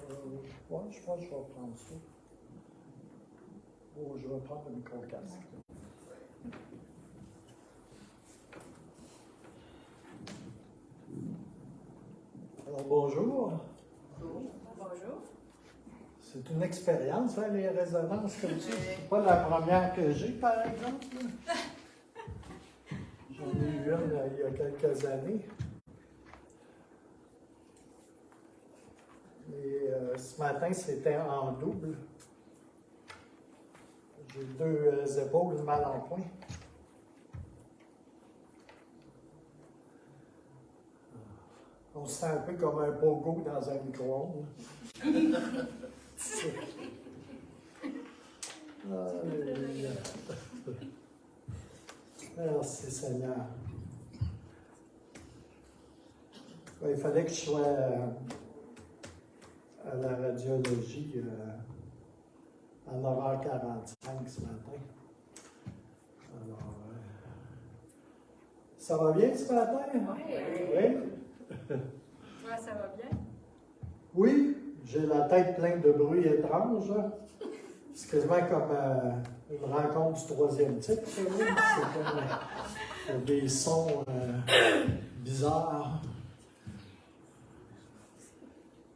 Ouais, je pense que je vais prendre ça. Oh, je vais prendre le micro-casque. Alors, bonjour. Bonjour. C'est une expérience, hein, les résonances comme ça. C'est pas la première que j'ai, par exemple. J'en ai eu une il y a quelques années. Et ce matin, c'était en double. J'ai deux épaules mal en point. On se sent un peu comme un pogo dans un micro-ondes. Alléluia. Merci Seigneur. Il fallait que je sois à la radiologie à 9h45 ce matin. Alors, ça va bien ce matin? Oui. Toi, ça va bien? Oui, j'ai la tête pleine de bruits étranges. C'est quasiment comme une rencontre du troisième type. C'est comme des sons bizarres.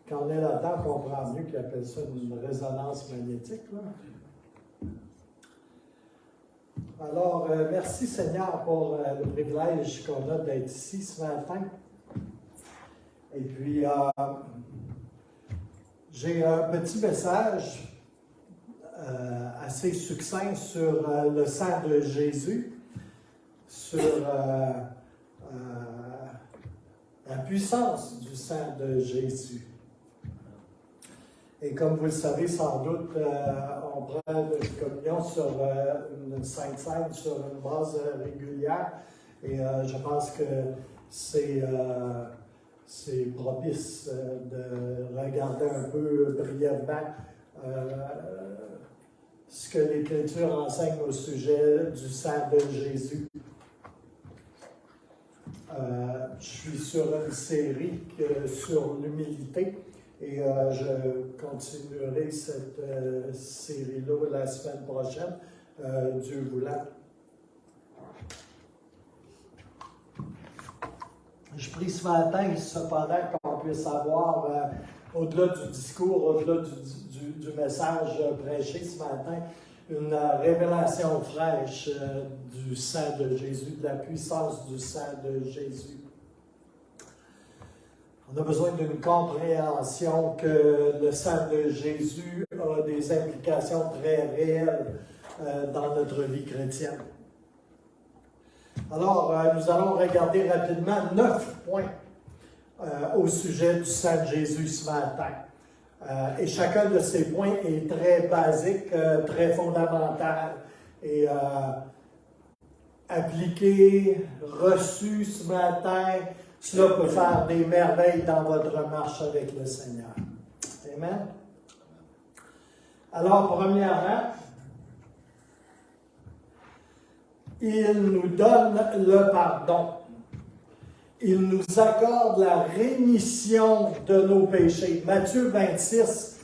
Quand on est là-dedans, on comprend mieux qu'ils appellent ça une résonance magnétique. Là. Alors, merci Seigneur pour le privilège qu'on a d'être ici ce matin. Et puis, j'ai un petit message assez succinct sur le sang de Jésus, sur la puissance du sang de Jésus. Et comme vous le savez sans doute, on prend la communion sur une Sainte Seine sur une base régulière. Et je pense que c'est propice de regarder un peu brièvement ce que l'Écriture enseigne au sujet du sang de Jésus. Je suis sur une série sur l'humilité. Et je continuerai cette série-là la semaine prochaine, Dieu voulant. Je prie ce matin, cependant, qu'on puisse avoir, au-delà du discours, au-delà du message prêché ce matin, une révélation fraîche du sang de Jésus, de la puissance du sang de Jésus. On a besoin d'une compréhension que le sang de Jésus a des implications très réelles dans notre vie chrétienne. Alors, nous allons regarder rapidement 9 points au sujet du sang de Jésus ce matin. Et chacun de ces points est très basique, très fondamental et appliqué, reçu ce matin. Cela peut faire des merveilles dans votre marche avec le Seigneur. Amen. Alors, premièrement, il nous donne le pardon. Il nous accorde la rémission de nos péchés. Matthieu 26,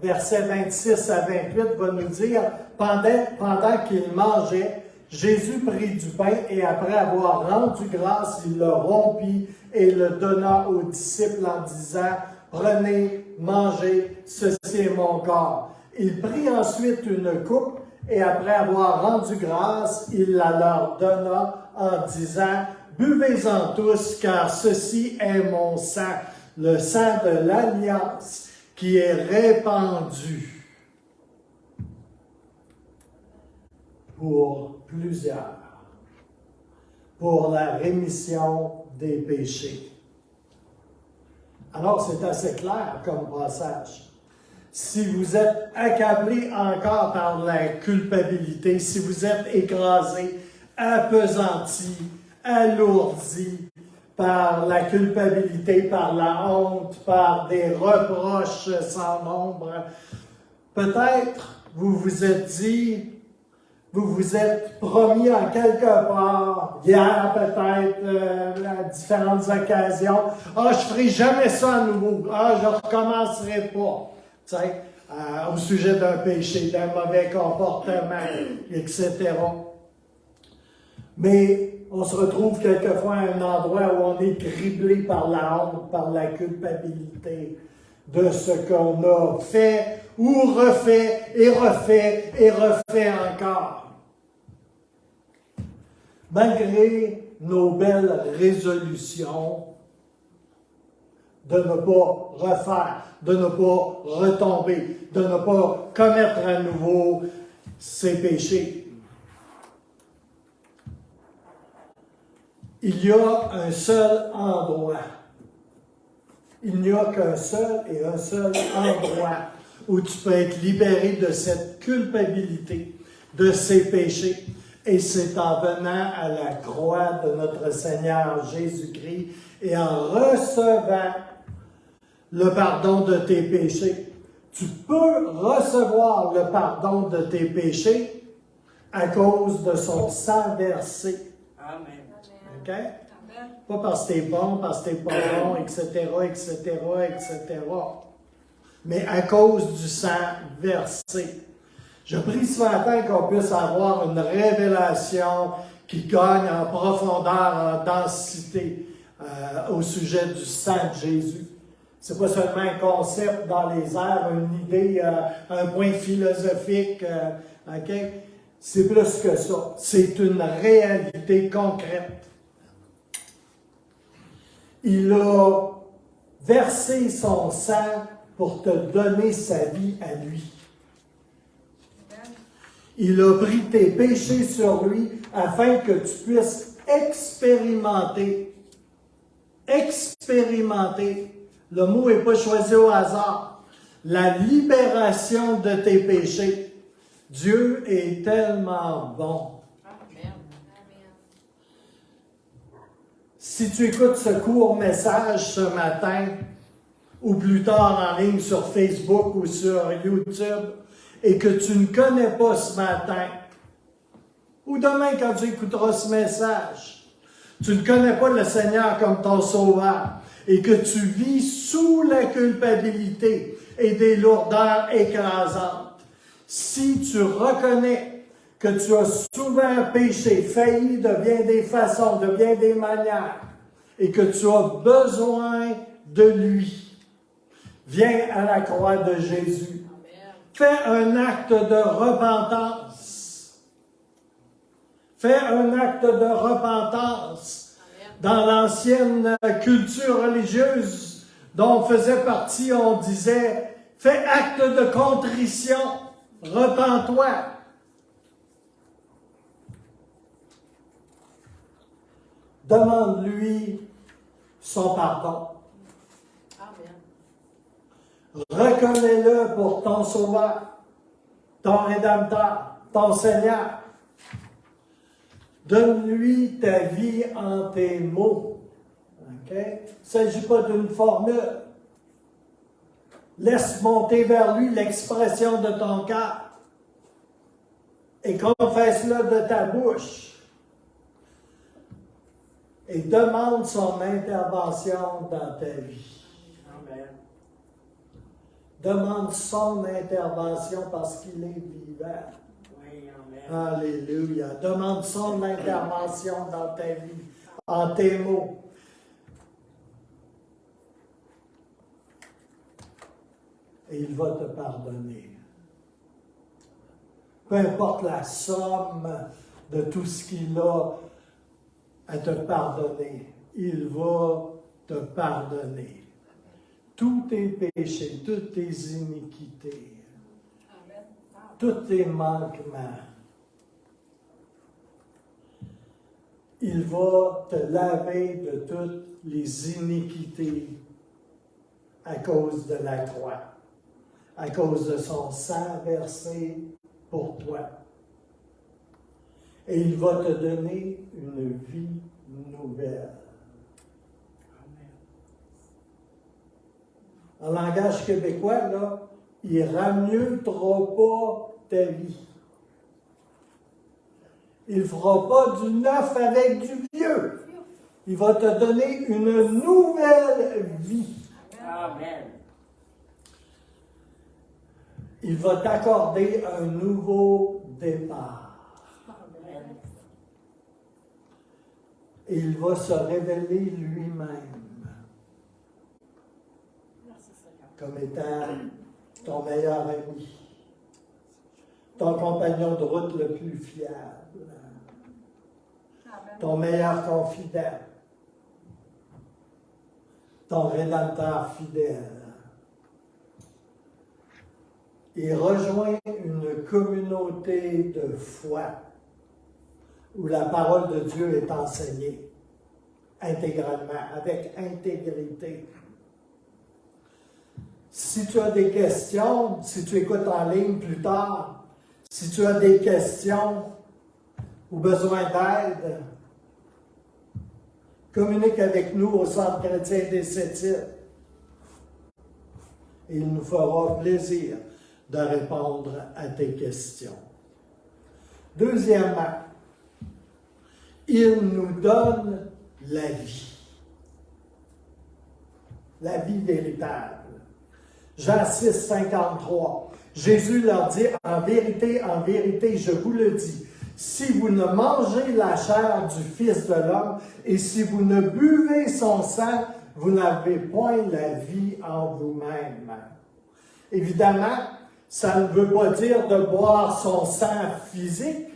versets 26 à 28 va nous dire, pendant qu'il mangeait, Jésus prit du pain et après avoir rendu grâce, il le rompit et le donna aux disciples en disant, « Prenez, mangez, ceci est mon corps. » Il prit ensuite une coupe et après avoir rendu grâce, il la leur donna en disant, « Buvez-en tous, car ceci est mon sang, le sang de l'alliance qui est répandu pour plusieurs, pour la rémission des péchés. » Alors, c'est assez clair comme passage. Si vous êtes accablé encore par la culpabilité, si vous êtes écrasé, appesanti, alourdi par la culpabilité, par la honte, par des reproches sans nombre, peut-être vous vous êtes dit, vous vous êtes promis en quelque part, hier peut-être, à différentes occasions, « Ah, je ne ferai jamais ça à nouveau. Ah, je ne recommencerai pas. » Tu sais, au sujet d'un péché, d'un mauvais comportement, etc. Mais on se retrouve quelquefois à un endroit où on est criblé par la honte, par la culpabilité de ce qu'on a fait ou refait et refait et refait encore. Malgré nos belles résolutions de ne pas refaire, de ne pas retomber, de ne pas commettre à nouveau ces péchés. Il y a un seul endroit. Il n'y a qu'un seul et un seul endroit où tu peux être libéré de cette culpabilité, de ces péchés. Et c'est en venant à la croix de notre Seigneur Jésus-Christ et en recevant le pardon de tes péchés. Tu peux recevoir le pardon de tes péchés à cause de son sang versé. Amen. OK? Pas parce que t'es bon, parce que t'es pas bon, etc., etc., etc. Mais à cause du sang versé. Je prie ce matin qu'on puisse avoir une révélation qui gagne en profondeur, en densité au sujet du sang de Jésus. C'est pas seulement un concept dans les airs, une idée, un point philosophique, OK? C'est plus que ça. C'est une réalité concrète. Il a versé son sang pour te donner sa vie à lui. Il a pris tes péchés sur lui afin que tu puisses expérimenter. Le mot n'est pas choisi au hasard. La libération de tes péchés. Dieu est tellement bon. Amen. Si tu écoutes ce court message ce matin, ou plus tard en ligne sur Facebook ou sur YouTube, et que tu ne connais pas ce matin, ou demain quand tu écouteras ce message, tu ne connais pas le Seigneur comme ton sauveur, et que tu vis sous la culpabilité et des lourdeurs écrasantes, si tu reconnais que tu as souvent péché, failli de bien des façons, de bien des manières, et que tu as besoin de lui, viens à la croix de Jésus. Fais un acte de repentance. Fais un acte de repentance. Dans l'ancienne culture religieuse dont on faisait partie, on disait « Fais acte de contrition, repens-toi ». Demande-lui son pardon. Reconnais-le pour ton sauveur, ton rédempteur, ton Seigneur. Donne-lui ta vie en tes mots. Okay? Il ne s'agit pas d'une formule. Laisse monter vers lui l'expression de ton cœur. Et confesse-le de ta bouche. Et demande son intervention dans ta vie. Amen. Demande son intervention parce qu'il est vivant. Oui, amen. Alléluia. Demande son intervention dans ta vie, en tes mots. Et il va te pardonner. Peu importe la somme de tout ce qu'il a à te pardonner, il va te pardonner. Tous tes péchés, toutes tes iniquités, tous tes manquements. Il va te laver de toutes les iniquités à cause de la croix, à cause de son sang versé pour toi. Et il va te donner une vie nouvelle. En langage québécois, là, il ne ramènera pas ta vie. Il ne fera pas du neuf avec du vieux. Il va te donner une nouvelle vie. Amen. Il va t'accorder un nouveau départ. Amen. Et il va se révéler lui-même comme étant ton meilleur ami, ton compagnon de route le plus fiable, ton meilleur confident, ton rédempteur fidèle. Il rejoint une communauté de foi où la parole de Dieu est enseignée intégralement, avec intégrité. Si tu as des questions, si tu écoutes en ligne plus tard, si tu as des questions ou besoin d'aide, communique avec nous au Centre chrétien des Sept-Îles. Et il nous fera plaisir de répondre à tes questions. Deuxièmement, il nous donne la vie. La vie véritable. Jean 6, 53. Jésus leur dit, en vérité, je vous le dis, si vous ne mangez la chair du Fils de l'homme et si vous ne buvez son sang, vous n'avez point la vie en vous-même. Évidemment, ça ne veut pas dire de boire son sang physique,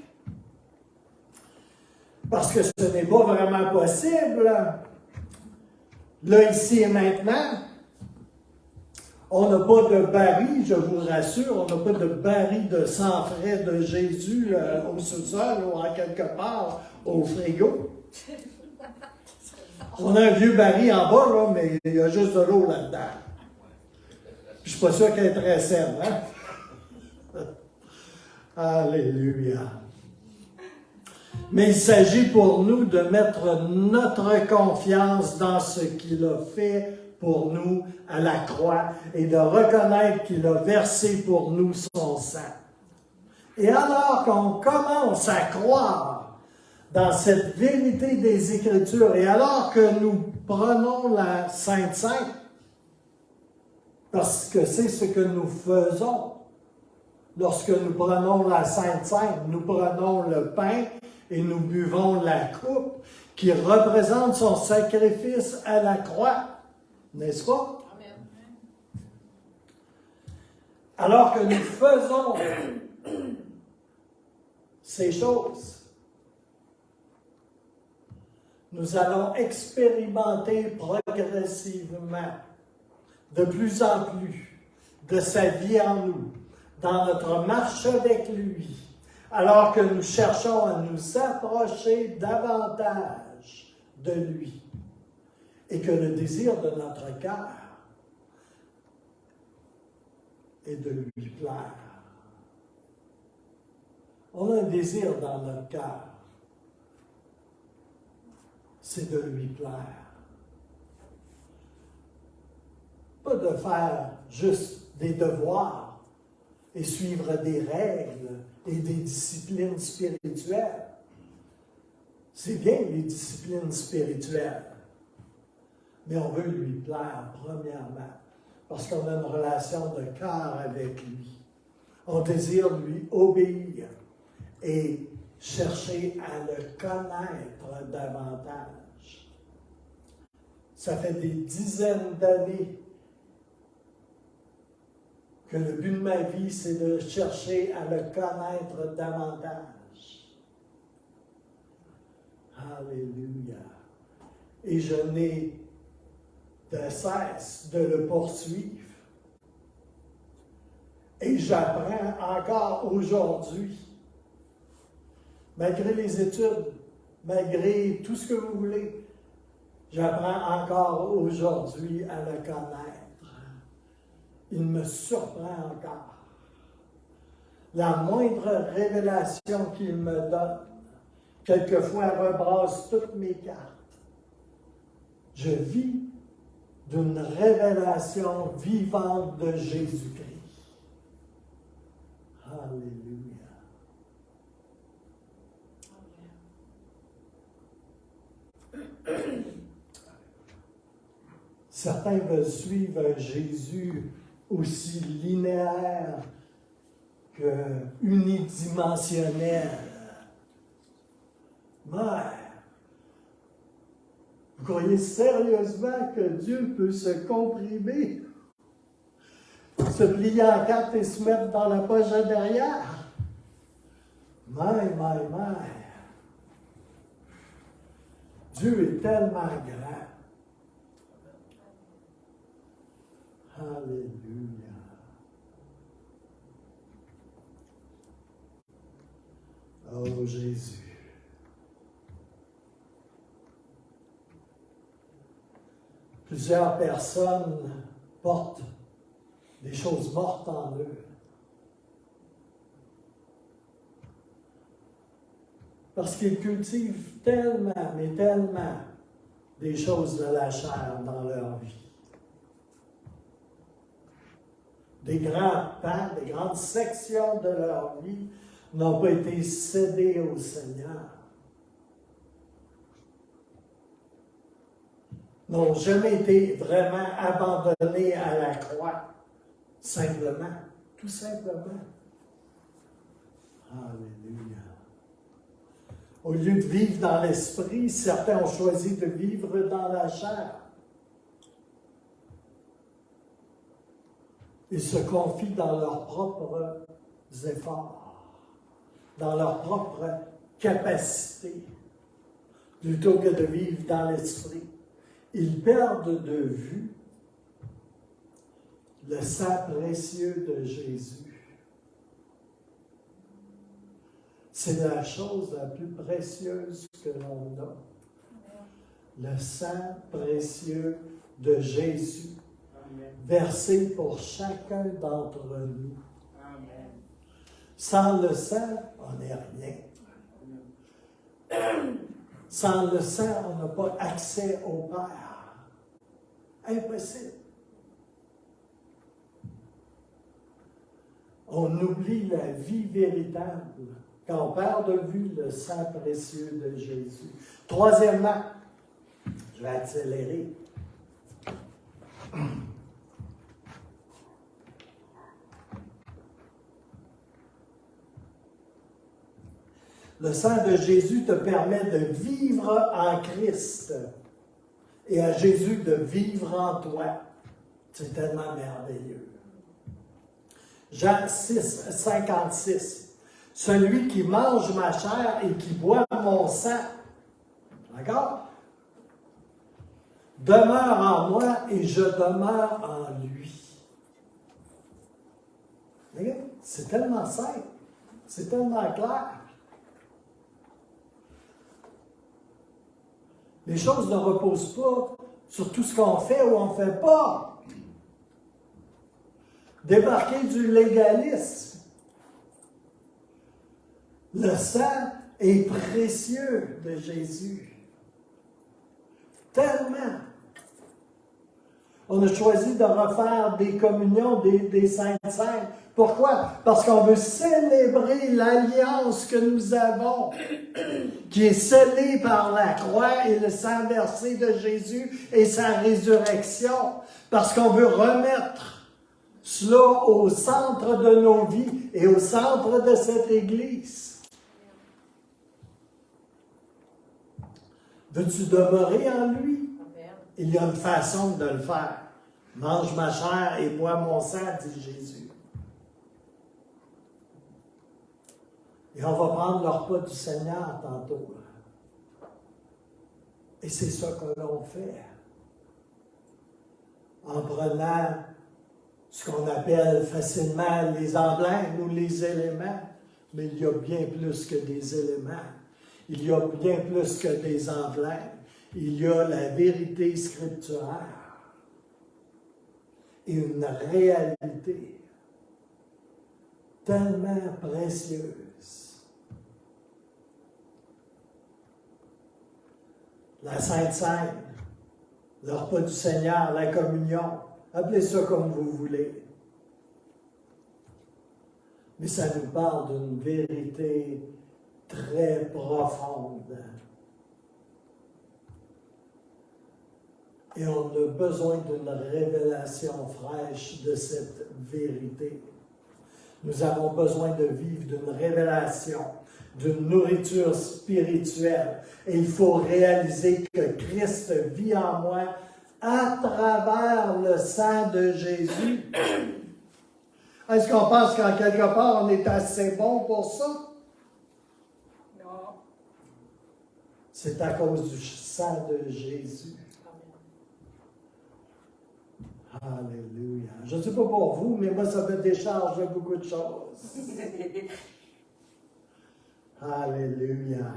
parce que ce n'est pas vraiment possible. Là, ici et maintenant, on n'a pas de baril, je vous rassure, on n'a pas de baril de sang frais de Jésus au sous-sol ou en quelque part au frigo. On a un vieux baril en bas, là, mais il y a juste de l'eau là-dedans. Je ne suis pas sûr qu'elle est très saine, hein? Alléluia. Mais il s'agit pour nous de mettre notre confiance dans ce qu'il a fait pour nous à la croix et de reconnaître qu'il a versé pour nous son sang. Et alors qu'on commence à croire dans cette vérité des Écritures et alors que nous prenons la Sainte Seine, parce que c'est ce que nous faisons lorsque nous prenons la Sainte Seine, nous prenons le pain et nous buvons la coupe qui représente son sacrifice à la croix. N'est-ce pas? Amen. Alors que nous faisons ces choses, nous allons expérimenter progressivement, de plus en plus, de sa vie en nous, dans notre marche avec lui, alors que nous cherchons à nous approcher davantage de lui. Et que le désir de notre cœur est de lui plaire. On a un désir dans notre cœur, c'est de lui plaire. Pas de faire juste des devoirs et suivre des règles et des disciplines spirituelles. C'est bien les disciplines spirituelles. Mais on veut lui plaire, premièrement, parce qu'on a une relation de cœur avec lui. On désire lui obéir et chercher à le connaître davantage. Ça fait des dizaines d'années que le but de ma vie, c'est de chercher à le connaître davantage. Alléluia. Et je n'ai de cesse de le poursuivre. Et j'apprends encore aujourd'hui, malgré les études, malgré tout ce que vous voulez, j'apprends encore aujourd'hui à le connaître. Il me surprend encore. La moindre révélation qu'il me donne, quelquefois rebrasse toutes mes cartes. Je vis d'une révélation vivante de Jésus-Christ. Alléluia. Certains veulent suivre un Jésus aussi linéaire que unidimensionnel. Mais, vous croyez sérieusement que Dieu peut se comprimer, se plier en quatre et se mettre dans la poche derrière? Mais. Dieu est tellement grand. Alléluia. Oh Jésus. Plusieurs personnes portent des choses mortes en eux. Parce qu'ils cultivent tellement, mais tellement, des choses de la chair dans leur vie. Des grands pans, des grandes sections de leur vie n'ont pas été cédées au Seigneur. N'ont jamais été vraiment abandonnés à la croix. Simplement, tout simplement. Alléluia. Au lieu de vivre dans l'esprit, certains ont choisi de vivre dans la chair. Ils se confient dans leurs propres efforts, dans leurs propres capacités, plutôt que de vivre dans l'esprit. Ils perdent de vue le sang précieux de Jésus. C'est la chose la plus précieuse que l'on a. Le sang précieux de Jésus, versé pour chacun d'entre nous. Amen. Sans le sang, on n'est rien. Sans le sang, on n'a pas accès au Père. Impossible. On oublie la vie véritable quand on perd de vue le sang précieux de Jésus. Troisièmement, je vais accélérer. Le sang de Jésus te permet de vivre en Christ et à Jésus de vivre en toi. C'est tellement merveilleux. Jean 6, 56. Celui qui mange ma chair et qui boit mon sang, d'accord? Demeure en moi et je demeure en lui. Regarde, c'est tellement simple, c'est tellement clair. Les choses ne reposent pas sur tout ce qu'on fait ou on ne fait pas. Débarquer du légalisme. Le sang est précieux de Jésus. Tellement. On a choisi de refaire des communions, des saintes saintes. Pourquoi? Parce qu'on veut célébrer l'alliance que nous avons, qui est scellée par la croix et le sang versé de Jésus et sa résurrection. Parce qu'on veut remettre cela au centre de nos vies et au centre de cette Église. Veux-tu demeurer en lui? Il y a une façon de le faire. Mange ma chair et bois mon sang, dit Jésus. Et on va prendre le repas du Seigneur tantôt. Et c'est ça que l'on fait. En prenant ce qu'on appelle facilement les emblèmes ou les éléments, mais il y a bien plus que des éléments. Il y a bien plus que des emblèmes. Il y a la vérité scripturaire et une réalité tellement précieuse. La Sainte Seine, le repas du Seigneur, la communion, appelez ça comme vous voulez. Mais ça nous parle d'une vérité très profonde. Et on a besoin d'une révélation fraîche de cette vérité. Nous avons besoin de vivre d'une révélation, d'une nourriture spirituelle. Et il faut réaliser que Christ vit en moi à travers le sang de Jésus. Est-ce qu'on pense qu'en quelque part, on est assez bon pour ça? Non. C'est à cause du sang de Jésus. Alléluia. Je ne sais pas pour vous, mais moi, ça me décharge de beaucoup de choses. Alléluia.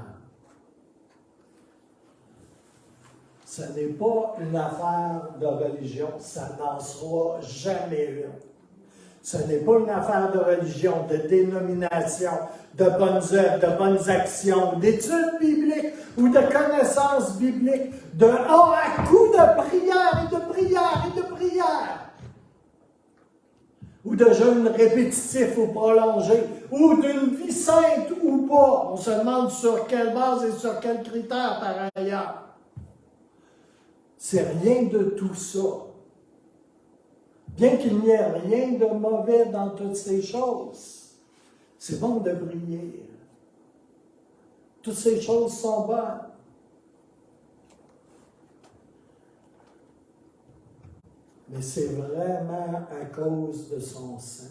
Ce n'est pas une affaire de religion, ça n'en sera jamais une. Ce n'est pas une affaire de religion, de dénomination, de bonnes œuvres, de bonnes actions, d'études bibliques ou de connaissances bibliques, de à coup de prière et de prière et de prière, ou de jeûnes répétitifs ou prolongés, ou d'une vie sainte ou pas. On se demande sur quelle base et sur quels critères par ailleurs. C'est rien de tout ça. Bien qu'il n'y ait rien de mauvais dans toutes ces choses, c'est bon de prier. Toutes ces choses sont bonnes. Mais c'est vraiment à cause de son sang.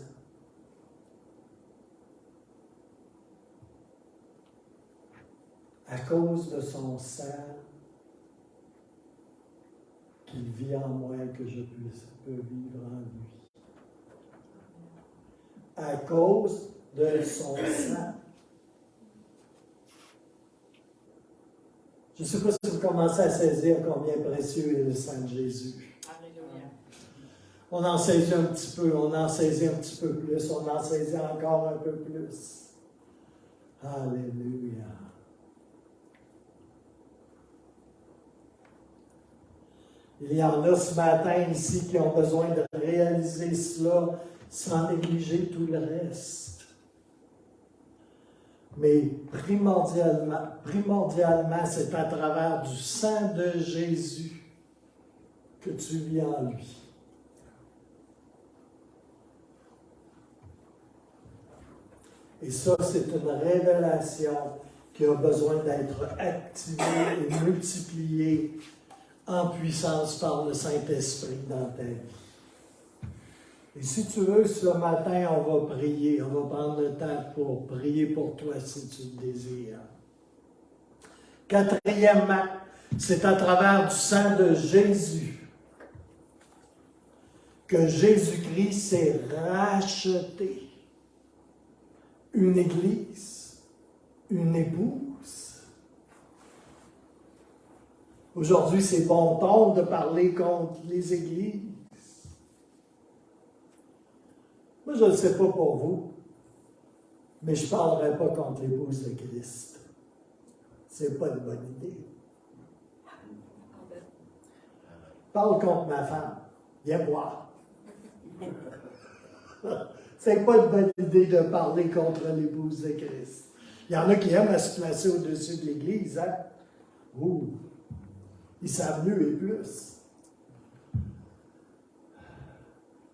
À cause de son sang qu'il vit en moi que je peux vivre en lui. À cause de son sang. Je ne sais pas si vous commencez à saisir combien précieux est le sang de Jésus. Alléluia. On en saisit un petit peu, on en saisit un petit peu plus, on en saisit encore un peu plus. Alléluia. Il y en a ce matin ici qui ont besoin de réaliser cela sans négliger tout le reste. Mais primordialement, c'est à travers du sang de Jésus que tu vis en lui. Et ça, c'est une révélation qui a besoin d'être activée et multipliée en puissance par le Saint-Esprit dans ta vie. Et si tu veux, ce matin, on va prier. On va prendre le temps pour prier pour toi si tu le désires. Quatrièmement, c'est à travers du sang de Jésus que Jésus-Christ s'est racheté une église, une épouse. Aujourd'hui, c'est bon ton de parler contre les églises. Moi, je ne sais pas pour vous, mais je ne parlerai pas contre l'épouse de Christ. C'est pas une bonne idée. Parle contre ma femme. Viens voir. C'est pas une bonne idée de parler contre l'épouse de Christ. Il y en a qui aiment à se placer au-dessus de l'Église, hein? Ouh! Ils savent mieux et plus.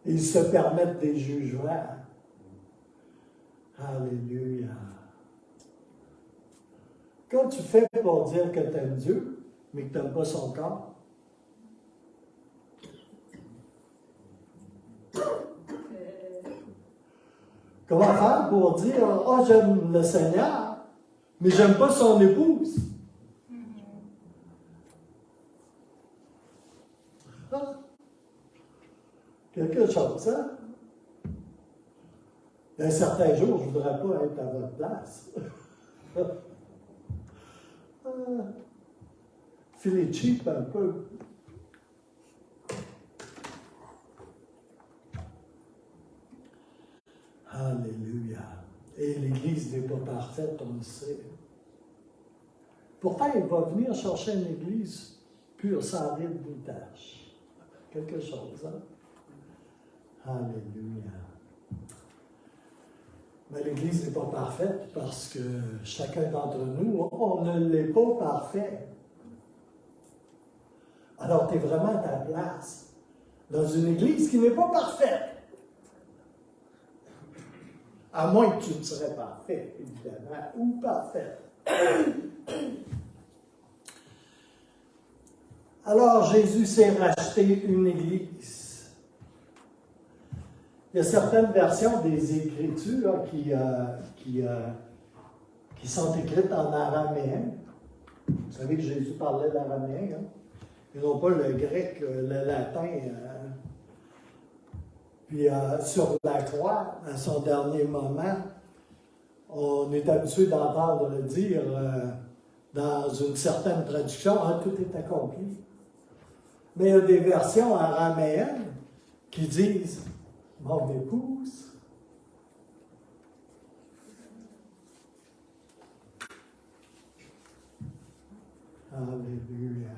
Ils se permettent des jugements. Alléluia. Quand tu fais pour dire que tu aimes Dieu, mais que tu n'aimes pas son corps, comment faire pour dire « Oh, j'aime le Seigneur, mais j'aime pas son épouse. » Ah, quelque chose, hein? Un certain jour, je ne voudrais pas être à votre place. Filet cheap un peu. Alléluia. Et l'Église n'est pas parfaite, on le sait. Pourtant, il va venir chercher une Église pure, sans ride ni tâche. Quelque chose, hein? Alléluia. Mais l'Église n'est pas parfaite parce que chacun d'entre nous, on ne l'est pas parfait. Alors tu es vraiment à ta place dans une église qui n'est pas parfaite. À moins que tu ne serais parfait, évidemment, ou parfaite. Alors Jésus s'est racheté une église. Il y a certaines versions des Écritures qui sont écrites en araméen. Vous savez que Jésus parlait l'araméen, hein? Et non pas le grec, le latin. Puis sur la croix, à son dernier moment, on est habitué d'entendre le dire dans une certaine traduction, hein, tout est accompli. Mais il y a des versions araméennes qui disent mon épouse. Alléluia.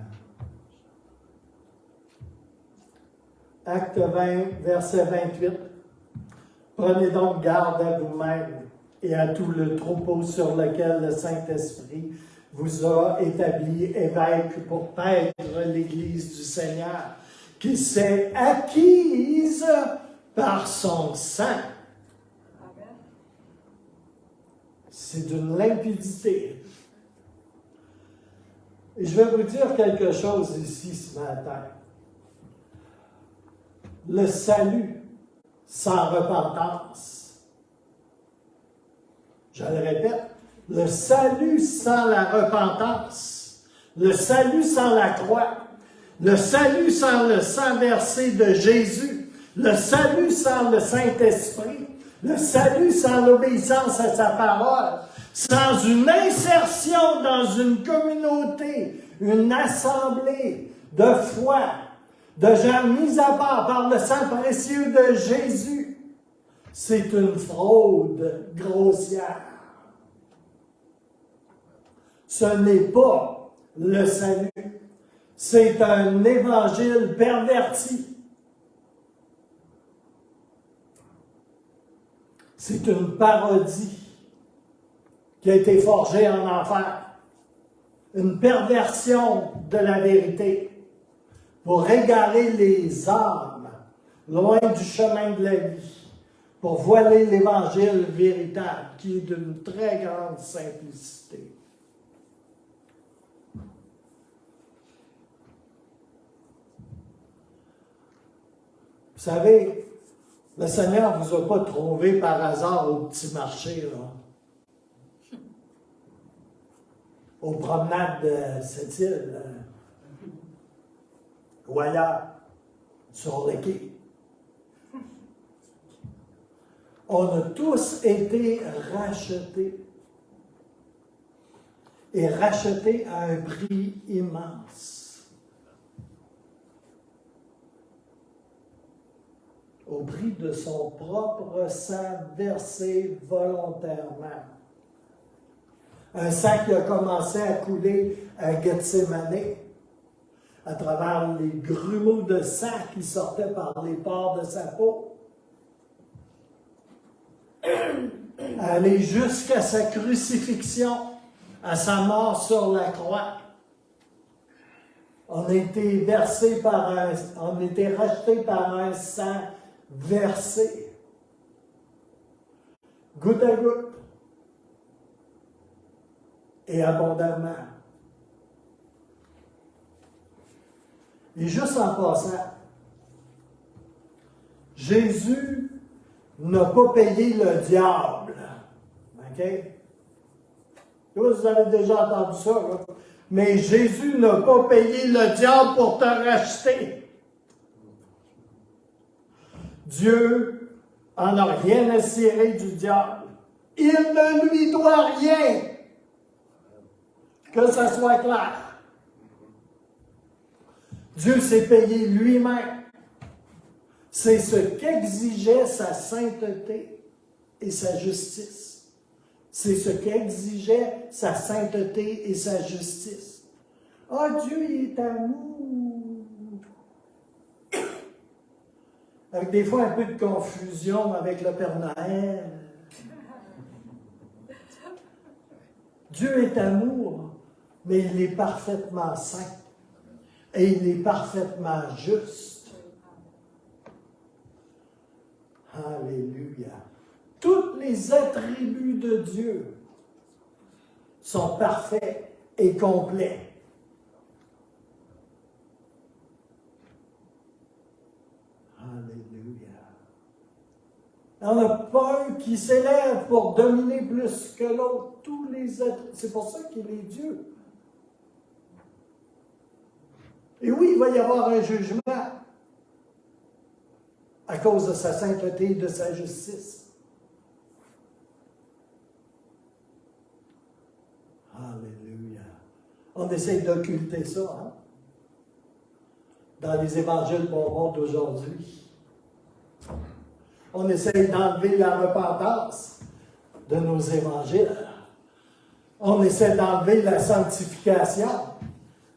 Acte 20, verset 28. Prenez donc garde à vous-même et à tout le troupeau sur lequel le Saint-Esprit vous a établi évêque pour paître l'Église du Seigneur, qui s'est acquise par son sang. Amen. C'est d'une limpidité. Et je vais vous dire quelque chose ici ce matin. Le salut sans repentance. Je le répète, le salut sans la repentance, le salut sans la croix, le salut sans le sang versé de Jésus, le salut sans le Saint-Esprit, le salut sans l'obéissance à sa parole, sans une insertion dans une communauté, une assemblée de foi, de gens mis à part par le sang précieux de Jésus, c'est une fraude grossière. Ce n'est pas le salut. C'est un évangile perverti. C'est une parodie qui a été forgée en enfer. Une perversion de la vérité pour égarer les âmes loin du chemin de la vie, pour voiler l'évangile véritable qui est d'une très grande simplicité. Vous savez, le Seigneur ne vous a pas trouvé par hasard au petit marché, là. Aux promenades de cette île, ou ailleurs, sur le quai. On a tous été rachetés. Et rachetés à un prix immense. Au prix de son propre sang versé volontairement. Un sang qui a commencé à couler à Gethsémane, à travers les grumeaux de sang qui sortaient par les pores de sa peau, aller jusqu'à sa crucifixion, à sa mort sur la croix. On a été racheté par un sang versé, goutte à goutte, et abondamment. Et juste en passant, Jésus n'a pas payé le diable. OK? Vous avez déjà entendu ça, là. Mais Jésus n'a pas payé le diable pour te racheter. Dieu en a rien à cirer du diable. Il ne lui doit rien. Que ça soit clair. Dieu s'est payé lui-même. C'est ce qu'exigeait sa sainteté et sa justice. C'est ce qu'exigeait sa sainteté et sa justice. Ah, Dieu, il est amour. Avec des fois un peu de confusion avec le Père Noël. Dieu est amour, mais il est parfaitement saint. Et il est parfaitement juste. Alléluia. Tous les attributs de Dieu sont parfaits et complets. Alléluia. Il n'y en a pas un qui s'élève pour dominer plus que l'autre. Tous les êtres, c'est pour ça qu'il est Dieu. Et oui, il va y avoir un jugement à cause de sa sainteté et de sa justice. Alléluia. On essaie d'occulter ça, hein? Dans les évangiles bonbons d'aujourd'hui. On essaie d'enlever la repentance de nos évangiles. On essaie d'enlever la sanctification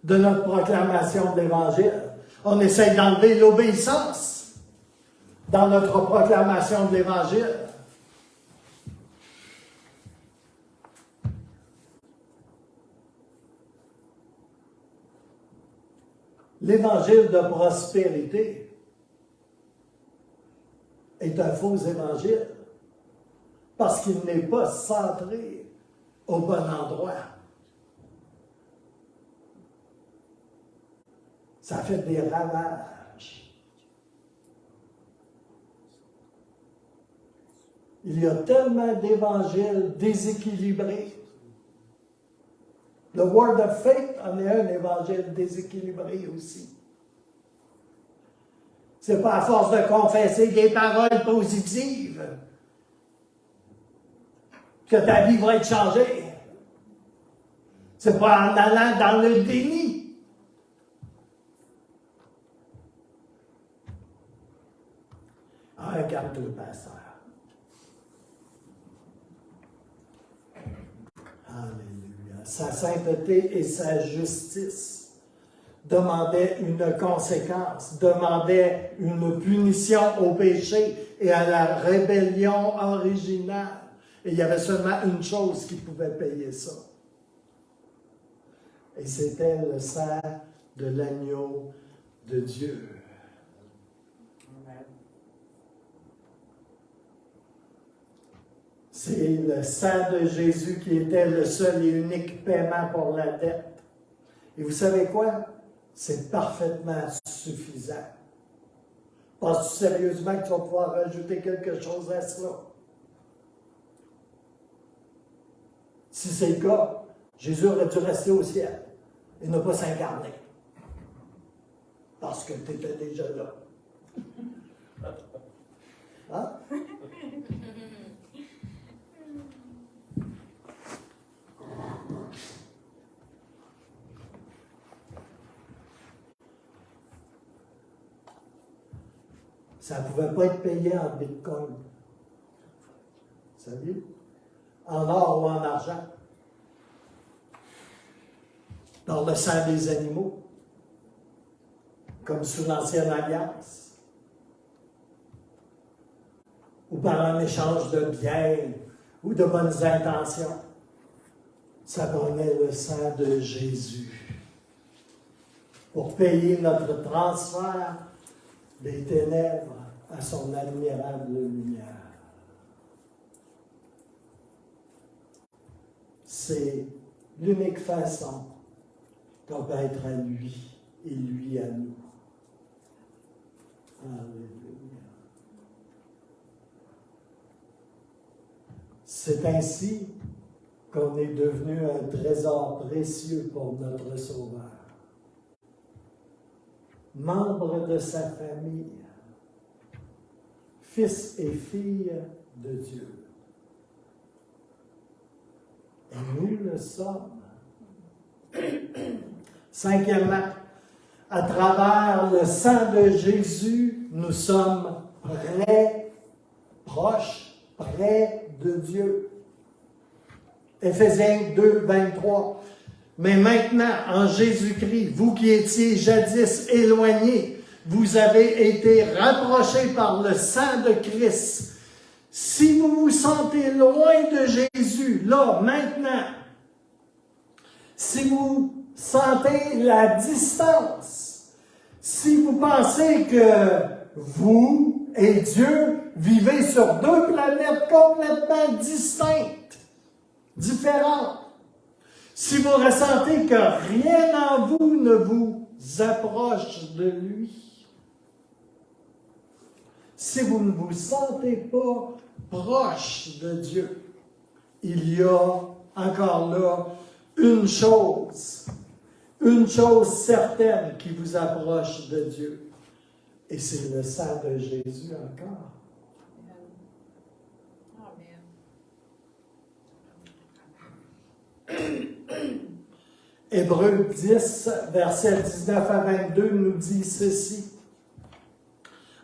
de notre proclamation de l'Évangile. On essaie d'enlever l'obéissance dans notre proclamation de l'Évangile. L'Évangile de prospérité est un faux évangile parce qu'il n'est pas centré au bon endroit. Ça fait des ravages. Il y a tellement d'évangiles déséquilibrés. Le Word of Faith en est un évangile déséquilibré aussi. C'est pas à force de confesser des paroles positives que ta vie va être changée. C'est pas en allant dans le déni. Regarde-toi, pasteur. Alléluia. Sa sainteté et sa justice demandaient une conséquence, demandaient une punition au péché et à la rébellion originale. Et il y avait seulement une chose qui pouvait payer ça. Et c'était le sang de l'agneau de Dieu. C'est le sang de Jésus qui était le seul et unique paiement pour la dette. Et vous savez quoi? C'est parfaitement suffisant. Penses-tu sérieusement que tu vas pouvoir rajouter quelque chose à cela? Si c'est le cas, Jésus aurait dû rester au ciel et ne pas s'incarner. Parce que tu étais déjà là. Hein? Ça ne pouvait pas être payé en bitcoin. Vous saviez? En or ou en argent. Dans le sang des animaux. Comme sous l'Ancienne Alliance. Ou par un échange de biens ou de bonnes intentions. Ça prenait le sang de Jésus. Pour payer notre transfert des ténèbres à son admirable lumière. C'est l'unique façon qu'on peut être à lui et lui à nous. Alléluia. C'est ainsi qu'on est devenu un trésor précieux pour notre Sauveur. Membre de sa famille, fils et fille de Dieu. Et nous le sommes. Cinquièmement, à travers le sang de Jésus, nous sommes proches de Dieu. Éphésiens 2, 23. Mais maintenant, en Jésus-Christ, vous qui étiez jadis éloignés, vous avez été rapprochés par le sang de Christ. Si vous vous sentez loin de Jésus, là, maintenant, si vous sentez la distance Si vous pensez que vous et Dieu vivez sur deux planètes complètement distinctes, différentes, si vous ressentez que rien en vous ne vous approche de lui, si vous ne vous sentez pas proche de Dieu, il y a encore là une chose certaine qui vous approche de Dieu, et c'est le sang de Jésus encore. Hébreux 10, versets 19 à 22 nous dit ceci.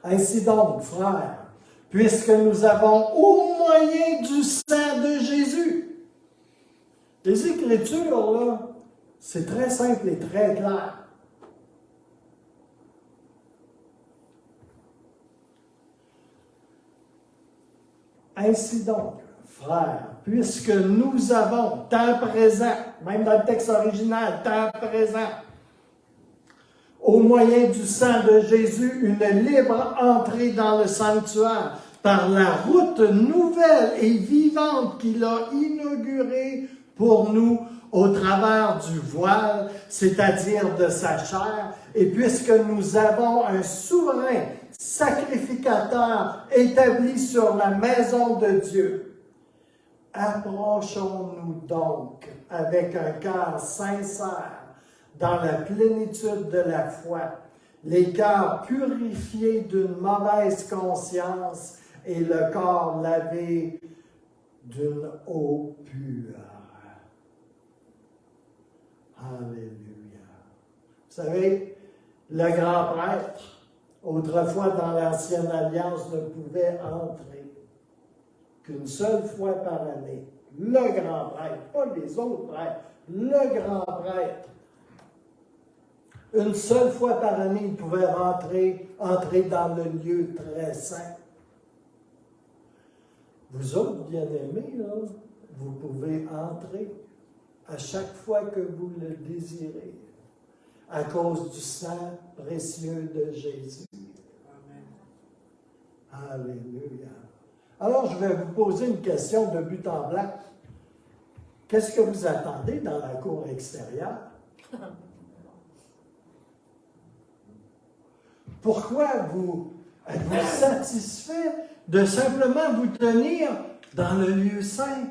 Ainsi donc, frères, puisque nous avons au moyen du sang de Jésus. Les Écritures, là, c'est très simple et très clair. Ainsi donc, frères, puisque nous avons, temps présent, même dans le texte original, temps présent, au moyen du sang de Jésus, une libre entrée dans le sanctuaire par la route nouvelle et vivante qu'il a inaugurée pour nous au travers du voile, c'est-à-dire de sa chair, et puisque nous avons un souverain sacrificateur établi sur la maison de Dieu, approchons-nous donc avec un cœur sincère dans la plénitude de la foi, les cœurs purifiés d'une mauvaise conscience et le corps lavé d'une eau pure. Alléluia. Vous savez, le grand prêtre, autrefois dans l'Ancienne Alliance, ne pouvait entrer qu'une seule fois par année. Le grand prêtre, pas les autres prêtres, le grand prêtre. Une seule fois par année, il pouvait entrer dans le lieu très saint. Vous autres, bien-aimés, là, vous pouvez entrer à chaque fois que vous le désirez, à cause du sang précieux de Jésus. Amen. Alléluia. Alors, je vais vous poser une question de but en blanc. Qu'est-ce que vous attendez dans la cour extérieure? Pourquoi êtes-vous satisfait de simplement vous tenir dans le lieu saint?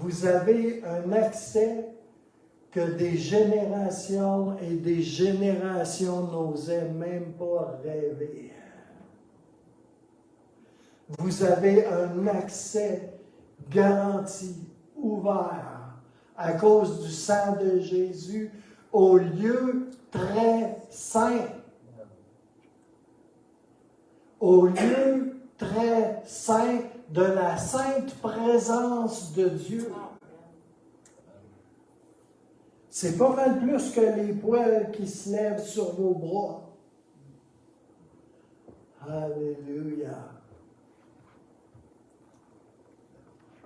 Vous avez un accès que des générations et des générations n'osaient même pas rêver. Vous avez un accès garanti, ouvert, à cause du sang de Jésus, au lieu très saint. Au lieu très saint de la sainte présence de Dieu. C'est pas mal plus que les poils qui se lèvent sur vos bras. Alléluia.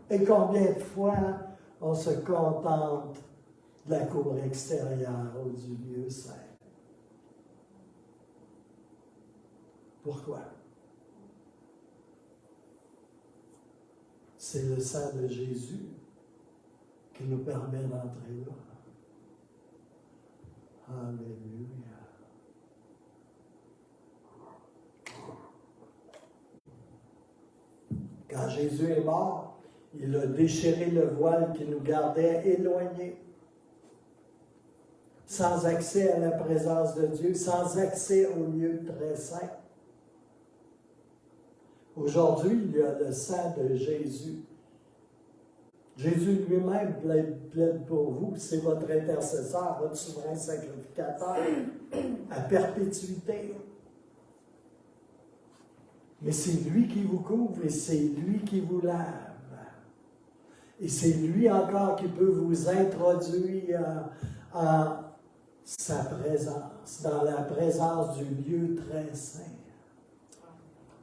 Et combien de fois on se contente de la cour extérieure ou du lieu saint? Pourquoi? C'est le sang de Jésus qui nous permet d'entrer là. Alléluia. Quand Jésus est mort, il a déchiré le voile qui nous gardait éloignés, sans accès à la présence de Dieu, sans accès au lieu très saint. Aujourd'hui, il y a le sang de Jésus. Jésus lui-même plaide pour vous. C'est votre intercesseur, votre souverain sacrificateur à perpétuité. Mais c'est lui qui vous couvre et c'est lui qui vous lave. Et c'est lui encore qui peut vous introduire en sa présence, dans la présence du lieu très saint.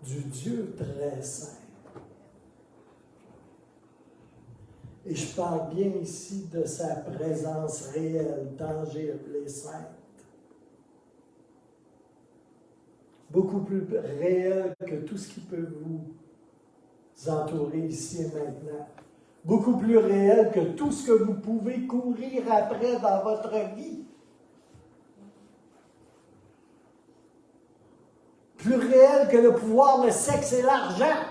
Du Dieu très saint. Et je parle bien ici de sa présence réelle, tangible et sainte. Beaucoup plus réelle que tout ce qui peut vous entourer ici et maintenant. Beaucoup plus réelle que tout ce que vous pouvez courir après dans votre vie. Plus réel que le pouvoir, le sexe et l'argent.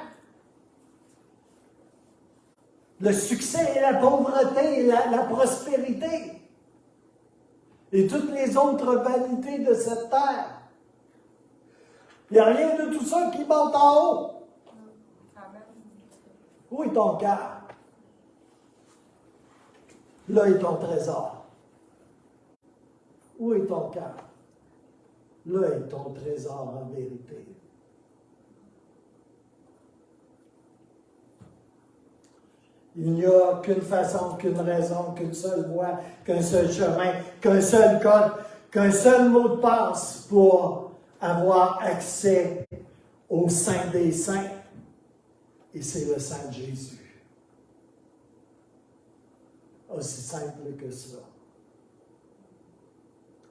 Le succès et la pauvreté et la prospérité. Et toutes les autres vanités de cette terre. Il n'y a rien de tout ça qui monte en haut. Amen. Où est ton cœur? Là est ton trésor. Où est ton cœur? Là est ton trésor en vérité. Il n'y a qu'une façon, qu'une raison, qu'une seule voie, qu'un seul chemin, qu'un seul code, qu'un seul mot de passe pour avoir accès au Saint des Saints. Et c'est le sang de Jésus. Aussi simple que ça.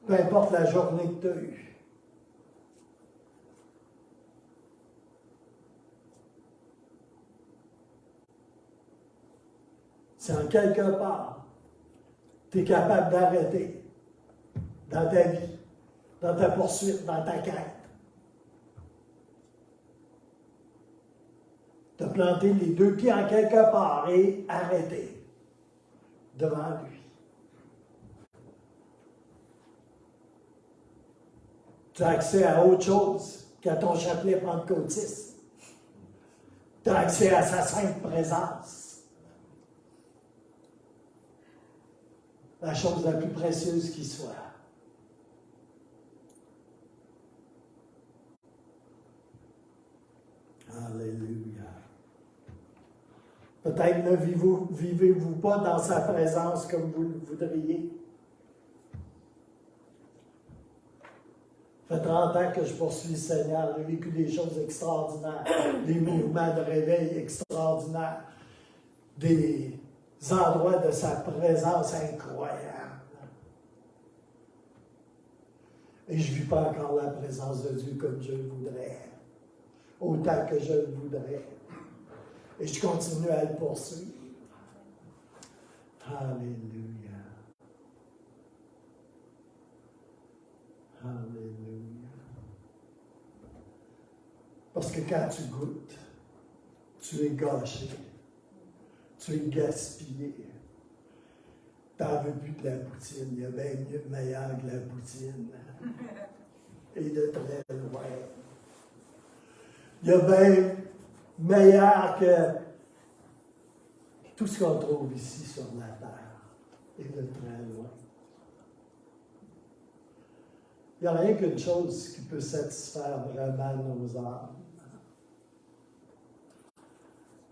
Peu importe la journée que tu as eue. Si en quelque part, tu es capable d'arrêter dans ta vie, dans ta poursuite, dans ta quête, de planter les deux pieds en quelque part et arrêter devant lui. Tu as accès à autre chose qu'à ton chapelet pentecôtiste. Tu as accès à sa sainte présence. La chose la plus précieuse qui soit. Alléluia. Peut-être ne vivez-vous pas dans sa présence comme vous le voudriez. Ça fait 30 ans que je poursuis le Seigneur. J'ai vécu des choses extraordinaires, des mouvements de réveil extraordinaires, des endroits de sa présence incroyables. Et je ne vis pas encore la présence de Dieu comme je le voudrais, autant que je le voudrais. Et je continue à le poursuivre. Alléluia. Alléluia. Parce que quand tu goûtes, tu es gâché. Tu es gaspillé. Tu n'en veux plus de la poutine. Il y a bien mieux, meilleur que la poutine. Et de très loin. Il y a bien meilleur que tout ce qu'on trouve ici sur la terre. Et de très loin. Il n'y a rien qu'une chose qui peut satisfaire vraiment nos âmes.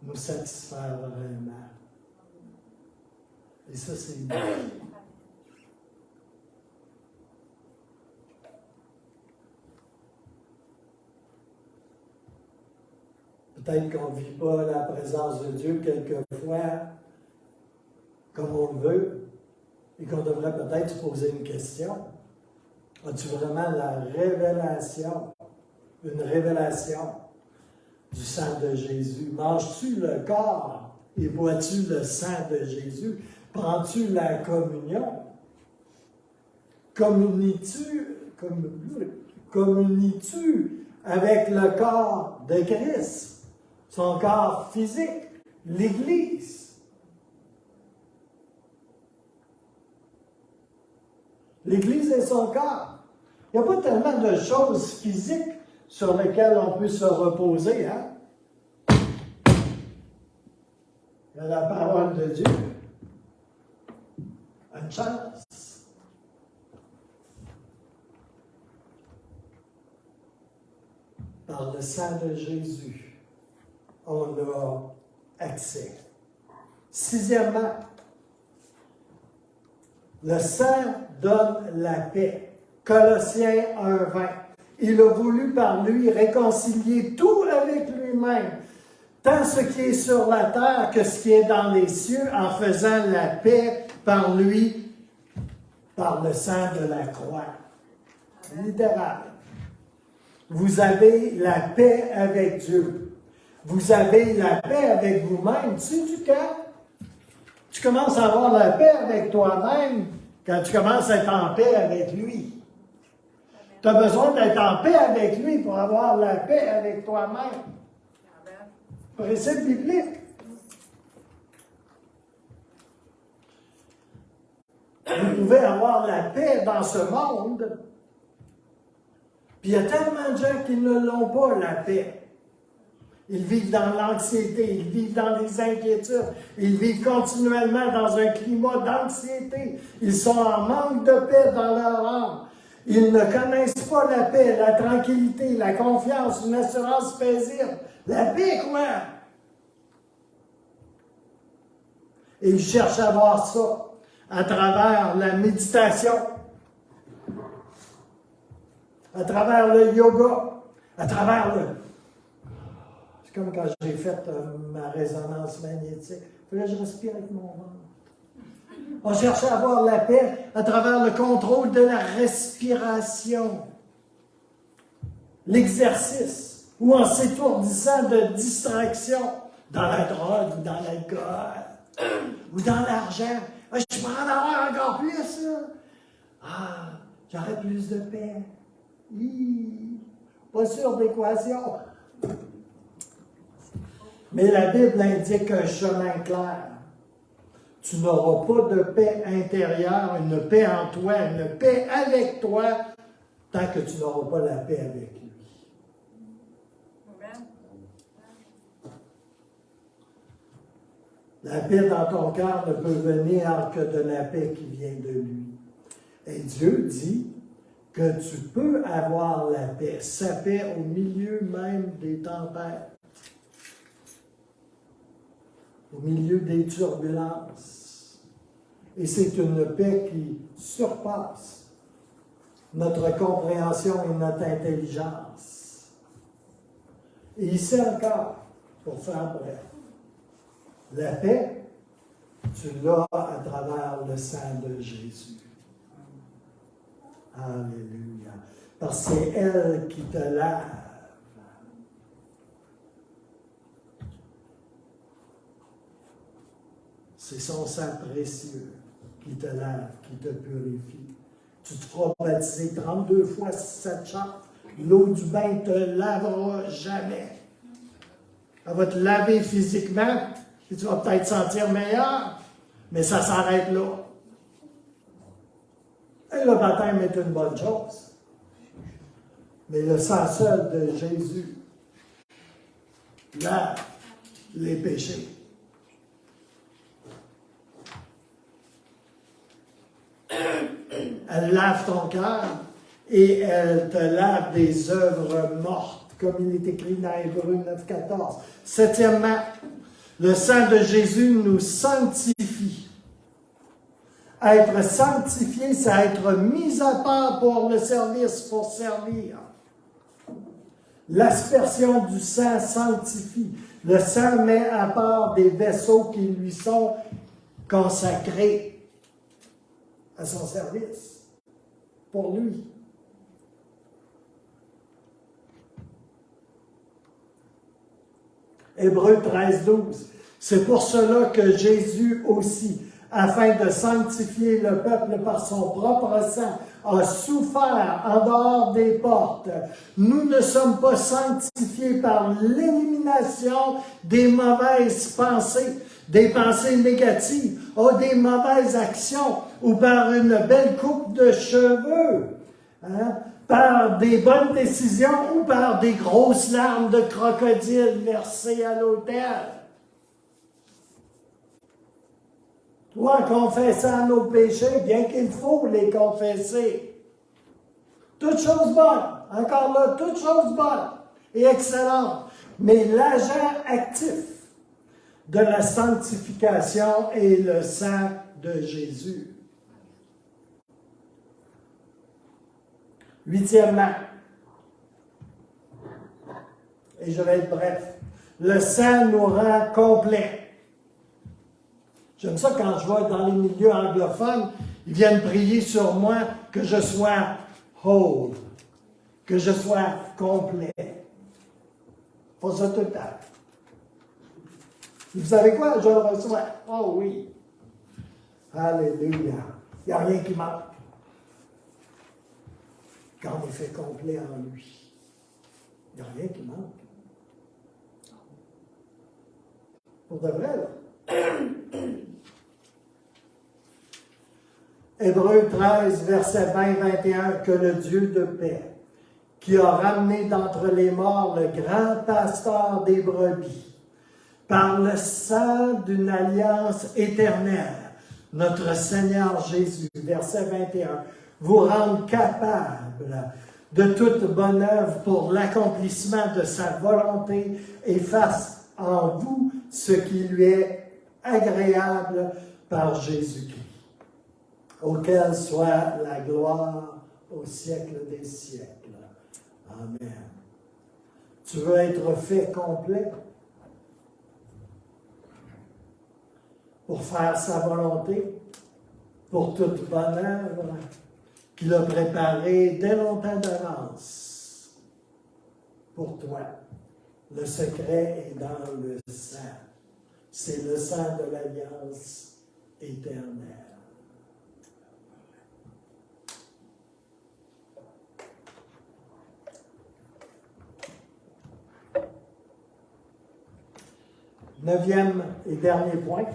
Nous satisfaire vraiment. Et ça, c'est Dieu. Peut-être qu'on ne vit pas la présence de Dieu quelquefois comme on le veut et qu'on devrait peut-être se poser une question. As-tu vraiment la révélation, une révélation du sang de Jésus? Manges-tu le corps et bois-tu le sang de Jésus? Prends-tu la communion? Communies-tu avec le corps de Christ, son corps physique, l'Église? L'Église est son corps. Il n'y a pas tellement de choses physiques sur lesquelles on peut se reposer, hein? Il y a la parole de Dieu. Une chance. Par le sang de Jésus, on a accès. Sixièmement, le sang donne la paix. Colossiens 1:20. Il a voulu par lui réconcilier tout avec lui-même, tant ce qui est sur la terre que ce qui est dans les cieux, en faisant la paix par lui, par le sang de la croix. Littéral. Vous avez la paix avec Dieu. Vous avez la paix avec vous-même. Sais-tu quand tu commences à avoir la paix avec toi-même, quand tu commences à être en paix avec lui. Tu as besoin d'être en paix avec lui pour avoir la paix avec toi-même. Principe biblique. Vous pouvez avoir la paix dans ce monde. Puis il y a tellement de gens qui ne l'ont pas, la paix. Ils vivent dans l'anxiété, ils vivent dans les inquiétudes, ils vivent continuellement dans un climat d'anxiété. Ils sont en manque de paix dans leur âme. Ils ne connaissent pas la paix, la tranquillité, la confiance, une assurance paisible. La paix, quoi? Et ils cherchent à voir ça à travers la méditation, à travers le yoga, à travers le... C'est comme quand j'ai fait ma résonance magnétique. Puis là, je respire avec mon ventre. On cherchait à avoir la paix à travers le contrôle de la respiration, l'exercice, ou en s'étourdissant de distractions dans la drogue ou dans l'alcool, ou dans l'argent. Ah, je pourrais en avoir encore plus, là. Ah, j'aurais plus de paix. Pas sûr d'équation. Mais la Bible indique un chemin clair. Tu n'auras pas de paix intérieure, une paix en toi, une paix avec toi, tant que tu n'auras pas la paix avec lui. La paix dans ton cœur ne peut venir que de la paix qui vient de lui. Et Dieu dit que tu peux avoir la paix, sa paix au milieu même des tempêtes, au milieu des turbulences. Et c'est une paix qui surpasse notre compréhension et notre intelligence. Et ici encore, pour faire bref, la paix, tu l'as à travers le sang de Jésus. Alléluia. Parce que c'est elle qui te lave. C'est son sang précieux qui te lave, qui te purifie. Tu te feras baptiser 32 fois si ça te chante. L'eau du bain ne te lavera jamais. Elle va te laver physiquement, et tu vas peut-être te sentir meilleur, mais ça s'arrête là. Et le baptême est une bonne chose. Mais le sang seul de Jésus lave les péchés. Elle lave ton cœur et elle te lave des œuvres mortes, comme il est écrit dans Hébreux 9,14. Septièmement, le sang de Jésus nous sanctifie. Être sanctifié, c'est être mis à part pour le service, pour servir. L'aspersion du sang sanctifie. Le sang met à part des vaisseaux qui lui sont consacrés à son service, pour lui. Hébreux 13,12. C'est pour cela que Jésus aussi, afin de sanctifier le peuple par son propre sang, a souffert en dehors des portes. Nous ne sommes pas sanctifiés par l'élimination des mauvaises pensées, des pensées négatives, ou des mauvaises actions, ou par une belle coupe de cheveux, par des bonnes décisions, ou par des grosses larmes de crocodile versées à l'autel. Toi, en confessant nos péchés, bien qu'il faut les confesser. Toutes choses bonnes, encore là, toutes choses bonnes et excellentes. Mais l'agent actif de la sanctification est le sang de Jésus. Huitièmement, et je vais être bref, Le sang nous rend complets. J'aime ça quand je vais dans les milieux anglophones, ils viennent prier sur moi que je sois whole, que je sois complet. Pas ça tout le temps. Vous savez quoi? Je le reçois. Oh oui. Alléluia. Il n'y a rien qui manque. Quand on est fait complet en lui. Il n'y a rien qui manque. Pour de vrai, là. Hébreux 13, versets 20-21, que le Dieu de paix, qui a ramené d'entre les morts le grand pasteur des brebis, par le sang d'une alliance éternelle, notre Seigneur Jésus, verset 21, vous rende capable de toute bonne œuvre pour l'accomplissement de sa volonté et fasse en vous ce qui lui est agréable par Jésus-Christ, auquel soit la gloire au siècle des siècles. Amen. Tu veux être fait complet pour faire sa volonté, pour toute bonne œuvre qu'il a préparée dès longtemps d'avance pour toi. Le secret est dans le sang. C'est le sang de l'alliance éternelle. Neuvième et dernier point.